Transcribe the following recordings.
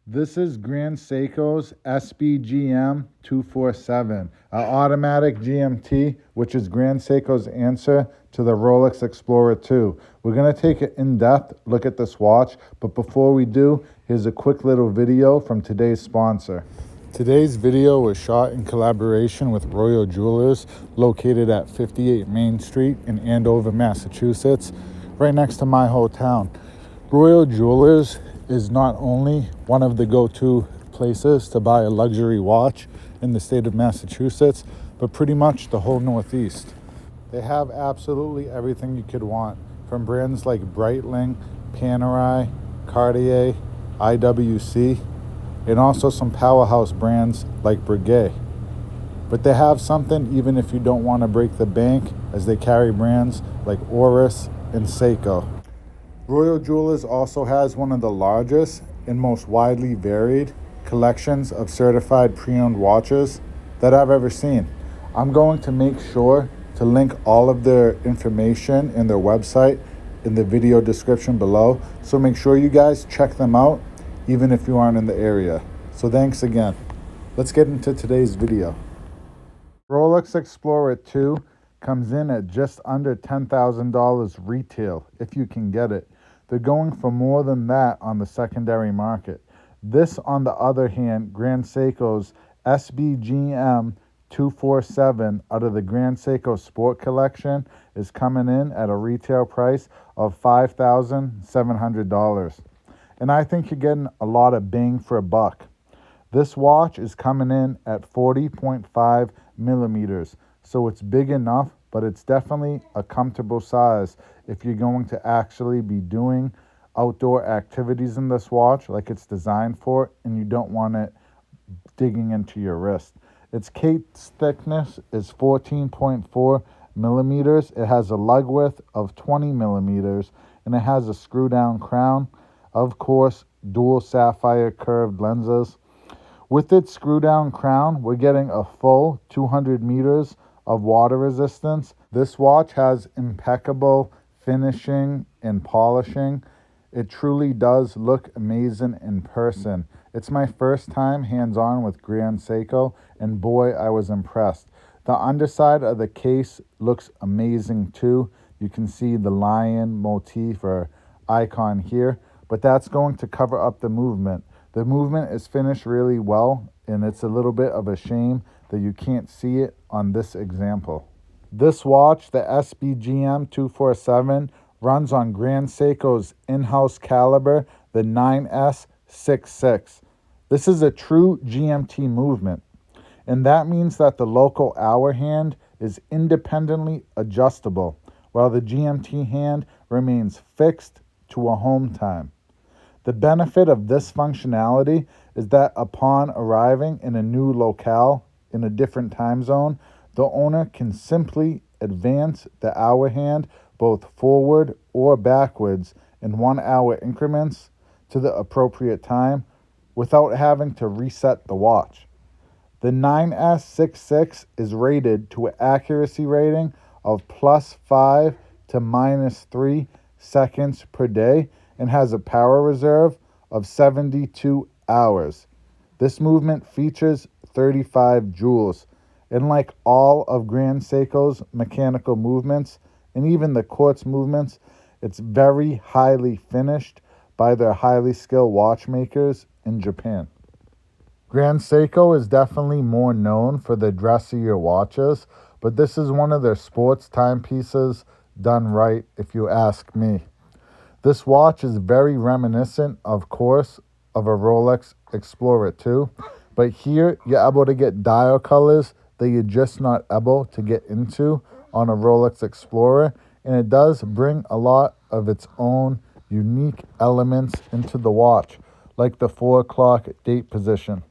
This is Grand Seiko's SBGM 247, an automatic GMT, which is Grand Seiko's answer to the Rolex Explorer II. We're going to take an in-depth look at this watch, but before we do, here's a quick little video from today's sponsor. Today's video was shot in collaboration with Royal Jewelers, located at 58 Main Street in Andover, Massachusetts, right next to my hometown. Royal Jewelers is not only one of the go-to places to buy a luxury watch in the state of Massachusetts, but pretty much the whole Northeast. They have absolutely everything you could want, from brands like Breitling, Panerai, Cartier, IWC, and also some powerhouse brands like Breguet. But they have something even if you don't want to break the bank, as they carry brands like Oris and Seiko. Royal Jewelers also has one of the largest and most widely varied collections of certified pre-owned watches that I've ever seen. I'm going to make sure to link all of their information in their website in the video description below, so make sure you guys check them out even if you aren't in the area. So thanks again. Let's get into today's video. Rolex Explorer II comes in at just under $10,000 retail if you can get it. They're going for more than that on the secondary market. This, on the other hand, Grand Seiko's SBGM 247 out of the Grand Seiko Sport Collection is coming in at a retail price of $5,700. And I think you're getting a lot of bang for a buck. This watch is coming in at 40.5 millimeters, so it's big enough, but it's definitely a comfortable size if you're going to actually be doing outdoor activities in this watch like it's designed for, and you don't want it digging into your wrist. Its case thickness is 14.4 millimeters. It has a lug width of 20 millimeters, and it has a screw down crown. Of course, dual sapphire curved lenses. With its screw down crown, we're getting a full 200 meters of water resistance. This watch has impeccable finishing and polishing. It truly does look amazing in person. It's my first time hands-on with Grand Seiko, and boy, I was impressed. The underside of the case looks amazing too. You can see the lion motif or icon here, but that's going to cover up the movement. The movement is finished really well, and it's a little bit of a shame that you can't see it on this example. This watch, the SBGM 247, runs on Grand Seiko's in-house caliber, the 9S66. This is a true GMT movement, and that means that the local hour hand is independently adjustable, while the GMT hand remains fixed to a home time. The benefit of this functionality is that upon arriving in a new locale in a different time zone, the owner can simply advance the hour hand both forward or backwards in 1 hour increments to the appropriate time without having to reset the watch. The 9S66 is rated to an accuracy rating of +5 to -3 seconds per day and has a power reserve of 72 hours. This movement features 35 joules, and like all of Grand Seiko's mechanical movements and even the quartz movements, it's very highly finished by their highly skilled watchmakers in Japan. Grand Seiko is definitely more known for the dressier watches, but this is one of their sports timepieces done right, if you ask me. This watch is very reminiscent, of course, of a Rolex Explorer II, but here you're able to get dial colors that you're just not able to get into on a Rolex Explorer, and it does bring a lot of its own unique elements into the watch, like the 4 o'clock date position.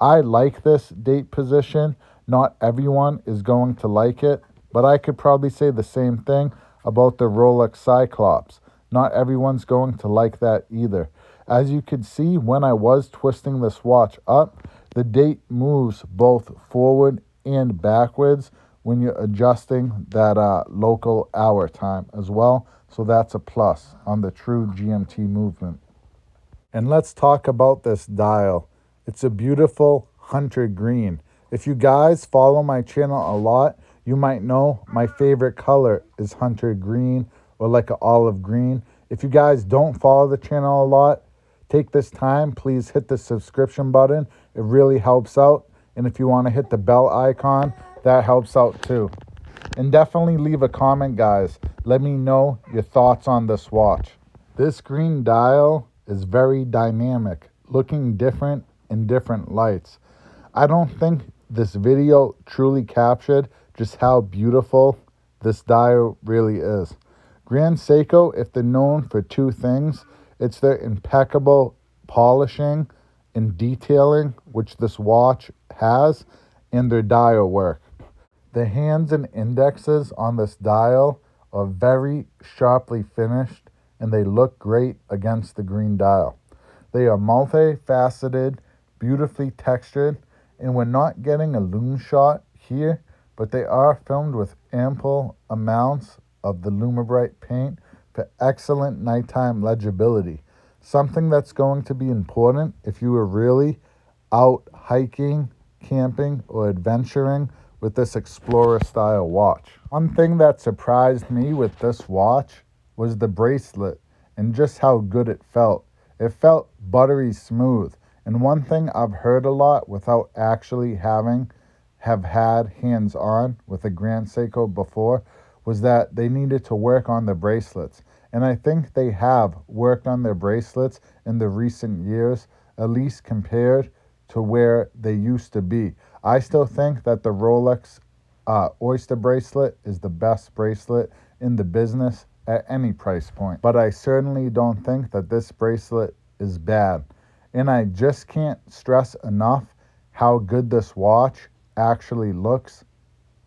I like this date position. Not everyone is going to like it, but I could probably say the same thing about the Rolex Cyclops. Not everyone's going to like that either. As you could see when I was twisting this watch up, the date moves both forward and backwards when you're adjusting that local hour time as well. So that's a plus on the true GMT movement. And let's talk about this dial. It's a beautiful hunter green. If you guys follow my channel a lot, you might know my favorite color is hunter green or like an olive green. If you guys don't follow the channel a lot, take this time, please hit the subscription button. It really helps out. And if you want to hit the bell icon, that helps out too. And definitely leave a comment, guys. Let me know your thoughts on this watch. This green dial is very dynamic, looking different in different lights. I don't think this video truly captured just how beautiful this dial really is. Grand Seiko, if they're known for two things, it's their impeccable polishing and detailing, which this watch has, and their dial work. The hands and indexes on this dial are very sharply finished and they look great against the green dial. They are multifaceted, beautifully textured, and we're not getting a lume shot here, but they are filmed with ample amounts of the Lumibrite paint for excellent nighttime legibility. Something that's going to be important if you are really out hiking, camping, or adventuring with this Explorer style watch. One thing that surprised me with this watch was the bracelet and just how good it felt. It felt buttery smooth. And one thing I've heard a lot without actually have had hands on with a Grand Seiko before was that they needed to work on the bracelets. And I think they have worked on their bracelets in the recent years, at least compared to where they used to be. I still think that the Rolex Oyster bracelet is the best bracelet in the business at any price point. But I certainly don't think that this bracelet is bad. And I just can't stress enough how good this watch actually looks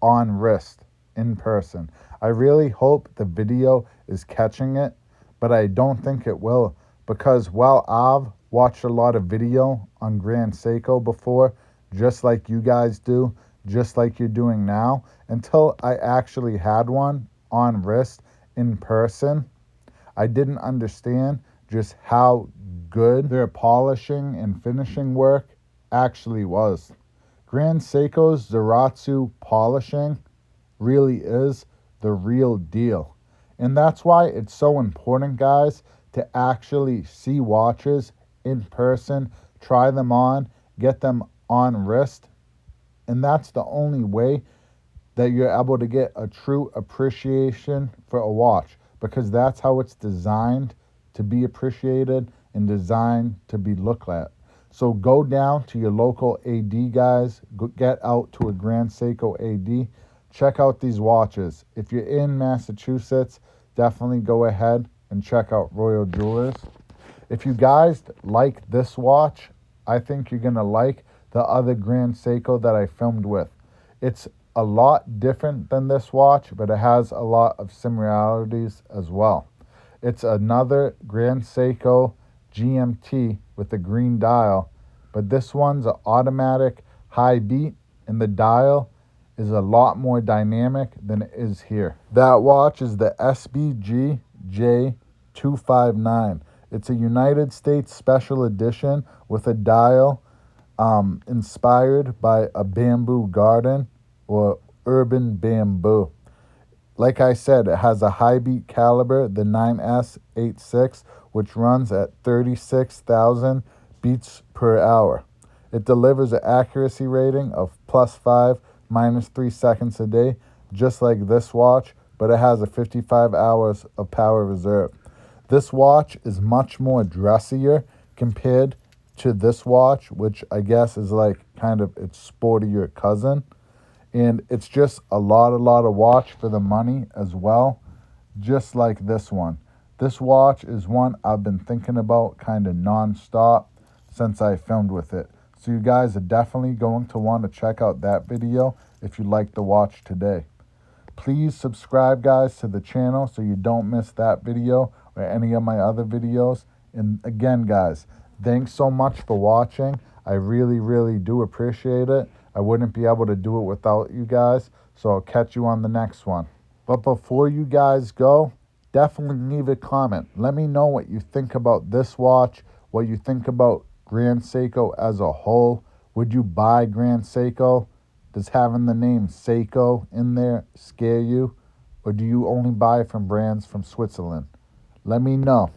on wrist in person. I really hope the video is catching it, but I don't think it will, because while I've watched a lot of video on Grand Seiko before, just like you guys do, just like you're doing now, until I actually had one on wrist in person, I didn't understand just how good their polishing and finishing work actually was. Grand Seiko's Zaratsu polishing really is the real deal. And that's why it's so important, guys, to actually see watches in person, try them on, get them on wrist. And that's the only way that you're able to get a true appreciation for a watch, because that's how it's designed to be appreciated and designed to be looked at. So go down to your local AD, guys. Get out to a Grand Seiko AD. Check out these watches. If you're in Massachusetts, definitely go ahead and check out Royal Jewelers. If you guys like this watch, I think you're going to like the other Grand Seiko that I filmed with. It's a lot different than this watch, but it has a lot of similarities as well. It's another Grand Seiko GMT with a green dial, but this one's an automatic high beat, and the dial is a lot more dynamic than it is here. That watch is the SBG J259. It's a United States special edition with a dial inspired by a bamboo garden or urban bamboo. Like I said, it has a high beat caliber, the 9S86, which runs at 36,000 beats per hour. It delivers an accuracy rating of +5, -3 seconds a day, just like this watch, but it has a 55 hours of power reserve. This watch is much more dressier compared to this watch, which I guess is like kind of its sportier cousin. And it's just a lot of watch for the money as well, just like this one. This watch is one I've been thinking about kind of non-stop since I filmed with it. So you guys are definitely going to want to check out that video if you like the watch today. Please subscribe, guys, to the channel so you don't miss that video or any of my other videos. And again, guys, thanks so much for watching. I really do appreciate it. I wouldn't be able to do it without you guys. So I'll catch you on the next one. But before you guys go, definitely leave a comment. Let me know what you think about this watch, what you think about Grand Seiko as a whole. Would you buy Grand Seiko? Does having the name Seiko in there scare you? Or do you only buy from brands from Switzerland? Let me know.